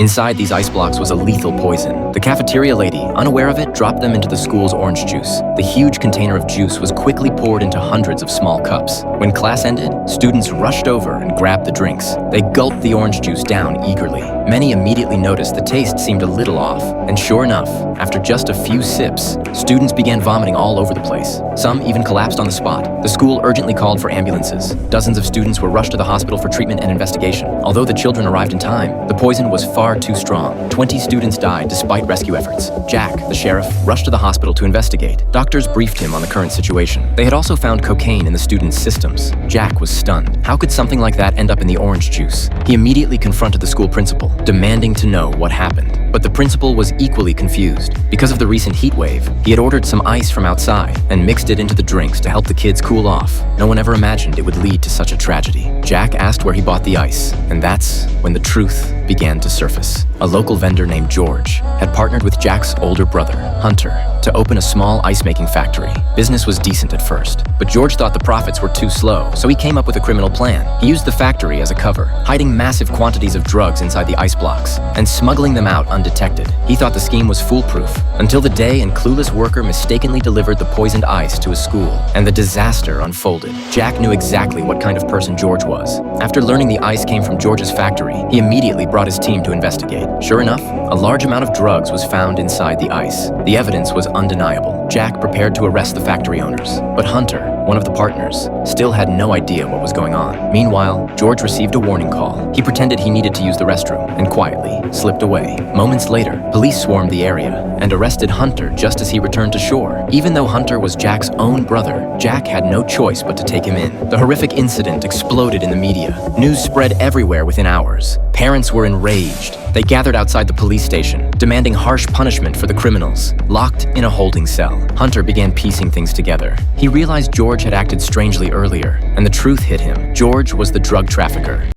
Inside these ice blocks was a lethal poison. The cafeteria lady, unaware of it, dropped them into the school's orange juice. The huge container of juice was quickly poured into hundreds of small cups. When class ended, students rushed over and grabbed the drinks. They gulped the orange juice down eagerly. Many immediately noticed the taste seemed a little off. And sure enough, after just a few sips, students began vomiting all over the place. Some even collapsed on the spot. The school urgently called for ambulances. Dozens of students were rushed to the hospital for treatment and investigation. Although the children arrived in time, the poison was far too strong. 20 students died despite rescue efforts. Jack, the sheriff, rushed to the hospital to investigate. Doctors briefed him on the current situation. They had also found cocaine in the students' systems. Jack was stunned. How could something like that end up in the orange juice? He immediately confronted the school principal, demanding to know what happened. But the principal was equally confused. Because of the recent heat wave, he had ordered some ice from outside and mixed it into the drinks to help the kids cool off. No one ever imagined it would lead to such a tragedy. Jack asked where he bought the ice, and that's when the truth began to surface. A local vendor named George had partnered with Jack's older brother, Hunter, to open a small ice-making factory. Business was decent at first, but George thought the profits were too slow, so he came up with a criminal plan. He used the factory as a cover, hiding massive quantities of drugs inside the ice blocks and smuggling them out undetected. He thought the scheme was foolproof until the day an clueless worker mistakenly delivered the poisoned ice to a school, and the disaster unfolded. Jack knew exactly what kind of person George was. After learning the ice came from George's factory, he immediately brought his team to investigate. Sure enough, a large amount of drugs was found inside the ice. The evidence was undeniable. Jack prepared to arrest the factory owners, but Hunter, one of the partners, still had no idea what was going on. Meanwhile, George received a warning call. He pretended he needed to use the restroom and quietly slipped away. Moments later, police swarmed the area and arrested Hunter just as he returned to shore. Even though Hunter was Jack's own brother, Jack had no choice but to take him in. The horrific incident exploded in the media. News spread everywhere within hours. Parents were enraged. They gathered outside the police station, demanding harsh punishment for the criminals. Locked in a holding cell, Hunter began piecing things together. He realized George had acted strangely earlier, and the truth hit him. George was the drug trafficker.